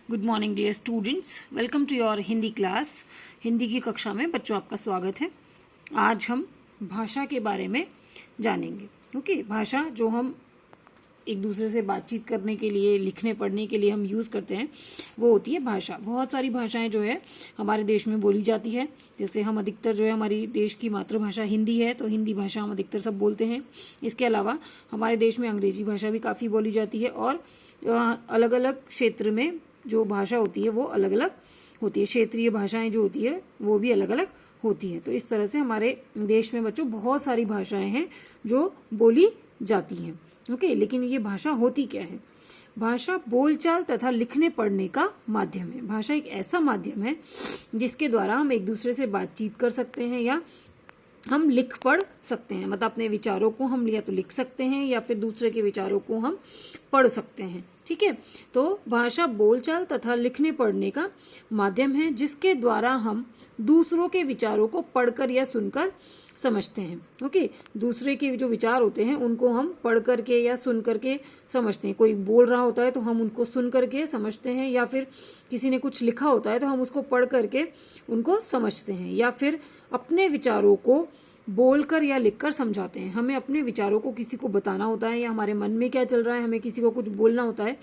Good morning dear students, welcome to your Hindi class. Hindi की कक्षा में बच्चों आपका स्वागत है। आज हम भाषा के बारे में जानेंगे। ओके, भाषा जो हम एक दूसरे से बातचीत करने के लिए, लिखने पढ़ने के लिए हम यूज़ करते हैं, वो होती है भाषा। बहुत सारी भाषाएं जो है हमारे देश में बोली जाती है। जैसे हम अधिकतर जो है, हमारी देश की मातृभाषा हिंदी है, तो हिंदी भाषा हम अधिकतर सब बोलते हैं। इसके अलावा हमारे देश में अंग्रेजी भाषा भी काफ़ी बोली जाती है और अलग अलग क्षेत्र में जो भाषा होती है वो अलग अलग होती है। क्षेत्रीय भाषाएं जो होती है वो भी अलग अलग होती है। तो इस तरह से हमारे देश में बच्चों बहुत सारी भाषाएं हैं जो बोली जाती हैं। ओके, लेकिन ये भाषा होती क्या है? भाषा बोलचाल तथा लिखने पढ़ने का माध्यम है। भाषा एक ऐसा माध्यम है जिसके द्वारा हम एक दूसरे से बातचीत कर सकते हैं या हम लिख पढ़ सकते हैं। मतलब अपने विचारों को हम या तो लिख सकते हैं या फिर दूसरे के विचारों को हम पढ़ सकते हैं। ठीक है, तो भाषा बोलचाल तथा लिखने पढ़ने का माध्यम है जिसके द्वारा हम दूसरों के विचारों को पढ़कर या सुनकर समझते हैं। ओके, दूसरे के जो विचार होते हैं उनको हम पढ़ करके या सुन करके समझते हैं। कोई बोल रहा होता है तो हम उनको सुन करके समझते हैं, या फिर किसी ने कुछ लिखा होता है तो हम उसको पढ़ करके उनको समझते हैं, या फिर अपने विचारों को बोलकर या लिखकर समझाते हैं। हमें अपने विचारों को किसी को बताना होता है या हमारे मन में क्या चल रहा है, हमें किसी को कुछ बोलना होता है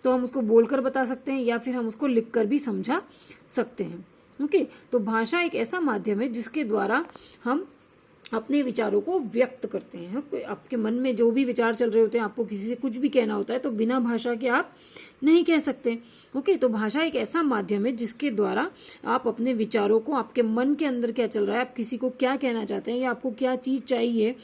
तो हम उसको बोलकर बता सकते हैं या फिर हम उसको लिखकर भी समझा सकते हैं। ओके, तो भाषा एक ऐसा माध्यम है जिसके द्वारा हम अपने विचारों को व्यक्त करते हैं। आपके मन में जो भी विचार चल रहे होते हैं, आपको किसी से कुछ भी कहना होता है तो बिना भाषा के आप नहीं कह सकते। ओके, तो भाषा एक ऐसा माध्यम है जिसके द्वारा आप अपने विचारों को, आपके मन के अंदर क्या चल रहा है, आप किसी को क्या कहना चाहते हैं या आपको क्या चीज चाहिए,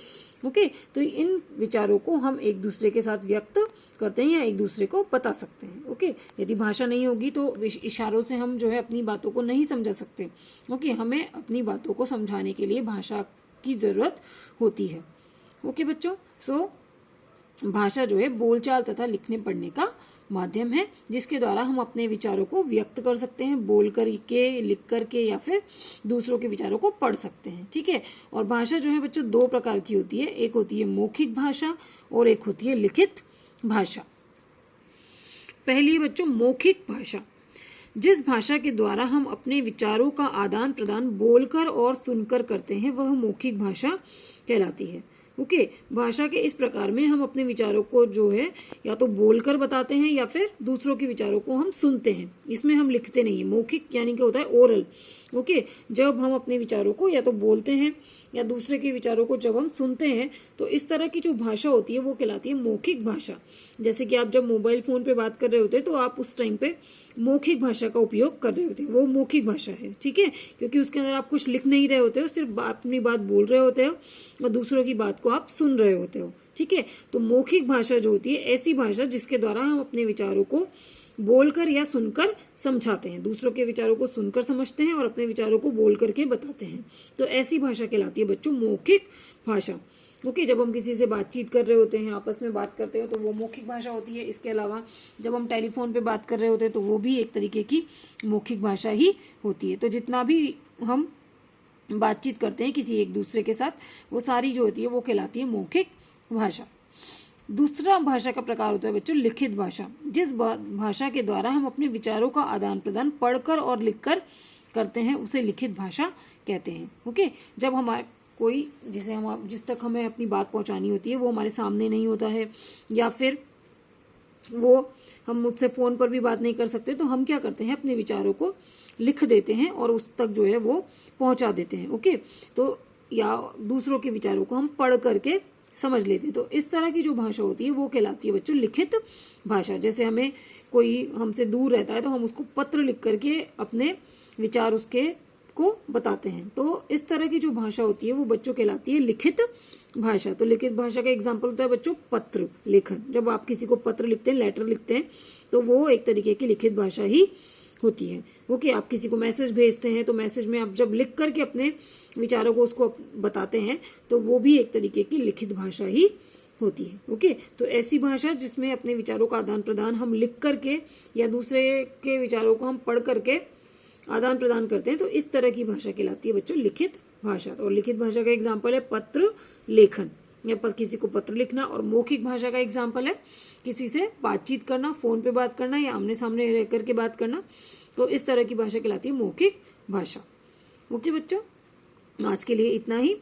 ओके, तो इन विचारों को हम एक दूसरे के साथ व्यक्त करते हैं या एक दूसरे को बता सकते हैं। ओके, यदि भाषा नहीं होगी तो इशारों से हम जो है अपनी बातों को नहीं समझा सकते। ओके, हमें अपनी बातों को समझाने के लिए भाषा की जरूरत होती है। ओके बच्चों, भाषा जो है बोलचाल तथा लिखने पढ़ने का माध्यम है जिसके द्वारा हम अपने विचारों को व्यक्त कर सकते हैं, बोल करके, लिख करके, या फिर दूसरों के विचारों को पढ़ सकते हैं। ठीक है, और भाषा जो है बच्चों दो प्रकार की होती है। एक होती है मौखिक भाषा और एक होती है लिखित भाषा। पहली बच्चों मौखिक भाषा। जिस भाषा के द्वारा हम अपने विचारों का आदान प्रदान बोलकर और सुनकर करते हैं वह मौखिक भाषा कहलाती है। ओके, भाषा के इस प्रकार में हम अपने विचारों को जो है या तो बोलकर बताते हैं या फिर दूसरों के विचारों को हम सुनते हैं। इसमें हम लिखते नहीं है। मौखिक यानी कि होता है ओरल। ओके, जब हम अपने विचारों को या तो बोलते हैं या दूसरे के विचारों को जब हम सुनते हैं तो इस तरह की जो भाषा होती है वो कहलाती है मौखिक भाषा। जैसे कि आप जब मोबाइल फोन पे बात कर रहे होते हैं तो आप उस टाइम पे मौखिक भाषा का उपयोग कर रहे होते हैं, वो मौखिक भाषा है। ठीक है, क्योंकि उसके अंदर आप कुछ लिख नहीं रहे होते हो, सिर्फ अपनी बात बोल रहे होते हो और दूसरों की बात को आप सुन रहे होते हो। ठीक है, तो मौखिक भाषा जो होती है ऐसी भाषा जिसके द्वारा हम अपने विचारों को बोलकर या सुनकर समझाते हैं, दूसरों के विचारों को सुनकर समझते हैं और अपने विचारों को बोल करके बताते हैं। तो ऐसी भाषा कहलाती है बच्चों मौखिक भाषा। ओके, जब हम किसी से बातचीत कर रहे होते हैं, आपस में बात करते हो तो वो मौखिक भाषा होती है। इसके अलावा जब हम टेलीफोन पे बात कर रहे होते हैं तो वो भी एक तरीके की मौखिक भाषा ही होती है। तो जितना भी हम बातचीत करते हैं किसी एक दूसरे के साथ, वो सारी जो होती है वो कहलाती है मौखिक भाषा। दूसरा भाषा का प्रकार होता है बच्चों लिखित भाषा। जिस भाषा के द्वारा हम अपने विचारों का आदान प्रदान पढ़कर और लिखकर करते हैं उसे लिखित भाषा कहते हैं। ओके, जब हमारे कोई जिस तक हमें अपनी बात पहुंचानी होती है वो हमारे सामने नहीं होता है, या फिर वो हम मुझसे फोन पर भी बात नहीं कर सकते, तो हम क्या करते हैं अपने विचारों को लिख देते हैं और उस तक जो है वो पहुंचा देते हैं। ओके, तो या दूसरों के विचारों को हम पढ़ करके समझ लेते हैं। तो इस तरह की जो भाषा होती है वो कहलाती है बच्चों लिखित भाषा। जैसे हमें कोई हमसे दूर रहता है तो हम उसको पत्र लिख करके अपने विचार उसके को बताते हैं। तो इस तरह की जो भाषा होती है वो बच्चों कहलाती है लिखित भाषा। तो लिखित भाषा का एग्जाम्पल होता है बच्चों पत्र लेखन। जब आप किसी को पत्र लिखते हैं, लेटर लिखते हैं, तो वो एक तरीके की लिखित भाषा ही होती है। ओके, आप किसी को मैसेज भेजते हैं तो मैसेज में आप जब लिख करके अपने विचारों को उसको बताते हैं तो वो भी एक तरीके की लिखित भाषा ही होती है। ओके, तो ऐसी भाषा जिसमें अपने विचारों का आदान प्रदान हम लिख करके या दूसरे के विचारों को हम पढ़ करके आदान प्रदान करते हैं, तो इस तरह की भाषा कहलाती है बच्चों लिखित भाषा। और लिखित भाषा का एग्जाम्पल है पत्र लेखन। या पर किसी को पत्र लिखना। और मौखिक भाषा का एग्जाम्पल है किसी से बातचीत करना, फोन पे बात करना या आमने सामने रह करके बात करना। तो इस तरह की भाषा कहलाती है मौखिक भाषा। ओके बच्चों, आज के लिए इतना ही।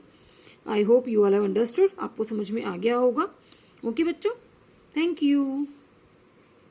I hope you all have understood. आपको समझ में आ गया होगा। ओके बच्चों, थैंक यू।